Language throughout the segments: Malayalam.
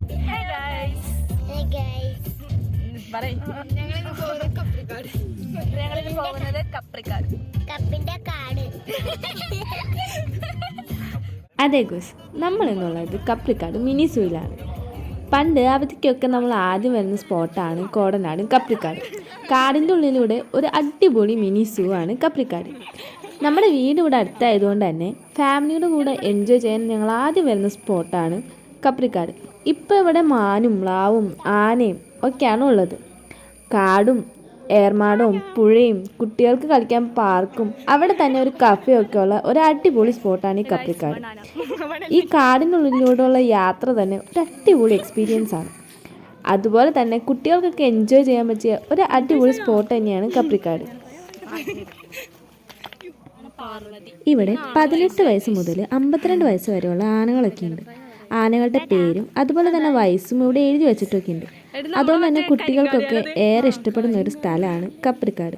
Hey guys. Hey guys. ഞങ്ങളിന്ന് പോകുന്നത് കപ്രിക്കാട്. കപ്പിന്റെ കാട്. അതെ ഗോസ്, നമ്മളെന്നുള്ളത് കപ്രിക്കാട് മിനി സൂയിലാണ്. പണ്ട് അവധിക്കൊക്കെ നമ്മൾ ആദ്യം വരുന്ന സ്പോട്ടാണ് കോടനാടും കപ്രിക്കാട്. കാടിൻ്റെ ഉള്ളിലൂടെ ഒരു അടിപൊളി മിനി സൂ ആണ് കപ്രിക്കാട്. നമ്മുടെ വീട് ഇവിടെ അടുത്തായതുകൊണ്ട് തന്നെ ഫാമിലിയുടെ കൂടെ എൻജോയ് ചെയ്യാൻ ഞങ്ങൾ ആദ്യം വരുന്ന സ്പോട്ടാണ് കപ്രിക്കാട്. ഇപ്പോൾ ഇവിടെ മാനും മ്ലാവും ആനയും ഒക്കെയാണ് ഉള്ളത്. കാടും ഏർമാടവും പുഴയും കുട്ടികൾക്ക് കളിക്കാൻ പാർക്കും അവിടെ തന്നെ ഒരു കഫയൊക്കെ ഉള്ള ഒരു അടിപൊളി സ്പോട്ടാണ് ഈ കപ്രിക്കാട്. ഈ കാടിനുള്ളിലൂടെയുള്ള യാത്ര തന്നെ ഒരു അടിപൊളി എക്സ്പീരിയൻസ് ആണ്. അതുപോലെ തന്നെ കുട്ടികൾക്കൊക്കെ എൻജോയ് ചെയ്യാൻ പറ്റിയ ഒരു അടിപൊളി സ്പോട്ട് തന്നെയാണ് കപ്രിക്കാട്. ഇവിടെ 18 വയസ്സ് മുതൽ 52 വയസ്സ് വരെയുള്ള ആനകളൊക്കെ ഉണ്ട്. ആനകളുടെ പേരും അതുപോലെ തന്നെ വയസ്സും ഇവിടെ എഴുതി വെച്ചിട്ടൊക്കെ ഉണ്ട്. അതുകൊണ്ട് തന്നെ കുട്ടികൾക്കൊക്കെ ഏറെ ഇഷ്ടപ്പെടുന്ന ഒരു സ്ഥലമാണ് കപ്രിക്കാട്.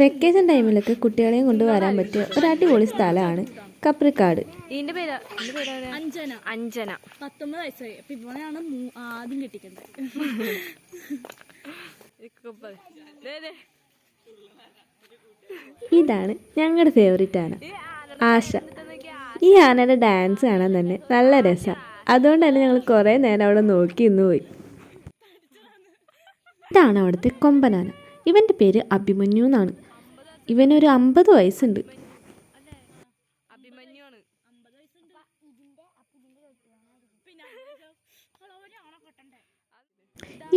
വെക്കേഷൻ ടൈമിലൊക്കെ കുട്ടികളെയും കൊണ്ട് വരാൻ പറ്റിയ ഒരു അടിപൊളി സ്ഥലമാണ് കപ്രിക്കാട്. അഞ്ജന 19 വയസ്സായി. അപ്പൊ ഇവളെയാണ് ആദ്യം കെട്ടിക്കുന്നത്. ഇതാണ് ഞങ്ങളുടെ ഫേവറേറ്റ് ആന ആശ. ഈ ആനയുടെ ഡാൻസ് കാണാൻ തന്നെ നല്ല രസമാണ്. അതുകൊണ്ട് തന്നെ ഞങ്ങൾ കുറേ നേരം അവിടെ നോക്കി ഇന്ന് പോയി. ഇതാണ് അവിടുത്തെ കൊമ്പനാന. ഇവൻ്റെ പേര് അഭിമന്യു എന്നാണ്. ഇവനൊരു 50 വയസ്സുണ്ട്.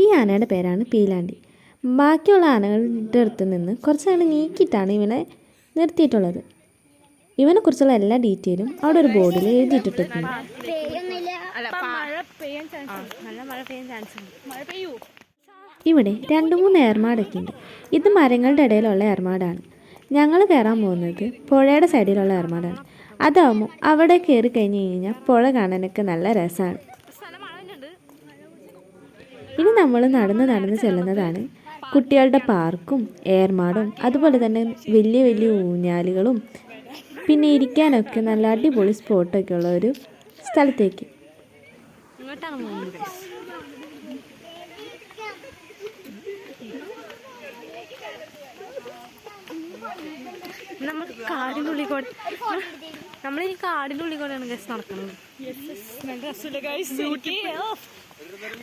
ഈ ആനയുടെ പേരാണ് പീലാണ്ടി. ബാക്കിയുള്ള ആനകളുടെ അടുത്ത് നിന്ന് കുറച്ച് ആന നീക്കിയിട്ടാണ് ഇവനെ നിർത്തിയിട്ടുള്ളത്. ഇവനെക്കുറിച്ചുള്ള എല്ലാ ഡീറ്റെയിലും അവിടെ ഒരു ബോർഡിൽ എഴുതിയിട്ടിട്ടുണ്ട്. ഇവിടെ 2-3 ഏർമാടൊക്കെ ഉണ്ട്. ഇത് മരങ്ങളുടെ ഇടയിലുള്ള ഏർമാടാണ്. ഞങ്ങൾ കയറാൻ പോകുന്നത് പുഴയുടെ സൈഡിലുള്ള ഏർമാടാണ്. അതാവുമ്പോൾ അവിടെ കയറി കഴിഞ്ഞ് കഴിഞ്ഞാൽ പുഴ കാണാനൊക്കെ നല്ല രസമാണ്. ഇനി നമ്മൾ നടന്ന് ചെല്ലുന്നതാണ് കുട്ടികളുടെ പാർക്കും ഏർമാടും അതുപോലെ തന്നെ വലിയ വലിയ ഊഞ്ഞാലുകളും പിന്നെ ഇരിക്കാനൊക്കെ നല്ല അടിപൊളി സ്പോട്ടൊക്കെ ഉള്ള ഒരു സ്ഥലത്തേക്ക്. നമ്മളിനി കാടിൻ്റെ ഉള്ളിൽ കൂടെയാണ് ഗസ് നടക്കുന്നത്.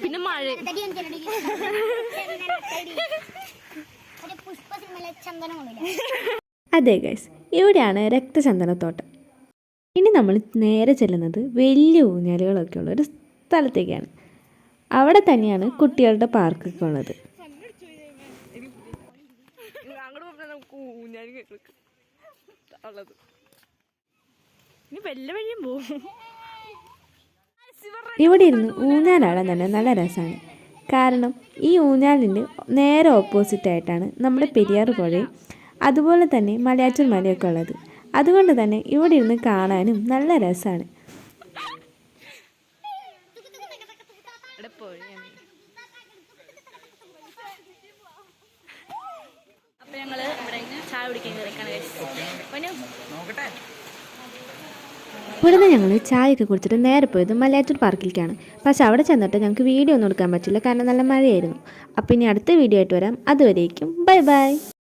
പിന്നെ മഴ. അതെ ഗൈസ്, ഇവിടെയാണ് രക്തചന്ദനത്തോട്ടം. ഇനി നമ്മൾ നേരെ ചെല്ലുന്നത് വലിയ ഊഞ്ഞാലുകളൊക്കെ ഉള്ള ഒരു സ്ഥലത്തേക്കാണ്. അവിടെ തന്നെയാണ് കുട്ടികളുടെ പാർക്കൊക്കെ ഉള്ളത്. ഇവിടെ ഇരുന്ന് ഊഞ്ഞാലാടാൻ തന്നെ നല്ല രസമാണ്. കാരണം ഈ ഊഞ്ഞാലിൻ്റെ നേരെ ഓപ്പോസിറ്റായിട്ടാണ് നമ്മുടെ പെരിയാർ പുഴയും അതുപോലെ തന്നെ മലയാറ്റൂർ മലയൊക്കെ ഉള്ളത്. അതുകൊണ്ട് തന്നെ ഇവിടെ ഇരുന്ന് കാണാനും നല്ല രസമാണ്. അപ്പം ഞങ്ങൾ ഇവിടെ ചായ കുടിക്കാൻ കയറിക്കാണ്. ഇവിടുന്ന് ഞങ്ങൾ ചായയൊക്കെ കുടിച്ചിട്ട് നേരെ പോയത് മലയാറ്റൂർ പാർക്കിലേക്കാണ്. പക്ഷെ അവിടെ ചെന്നിട്ട് ഞങ്ങൾക്ക് വീഡിയോ ഒന്നും എടുക്കാൻ പറ്റില്ല, കാരണം നല്ല മഴയായിരുന്നു. അപ്പോൾ ഇനി അടുത്ത വീഡിയോ ആയിട്ട് വരാം. അതുവരേക്കും ബൈ ബൈ.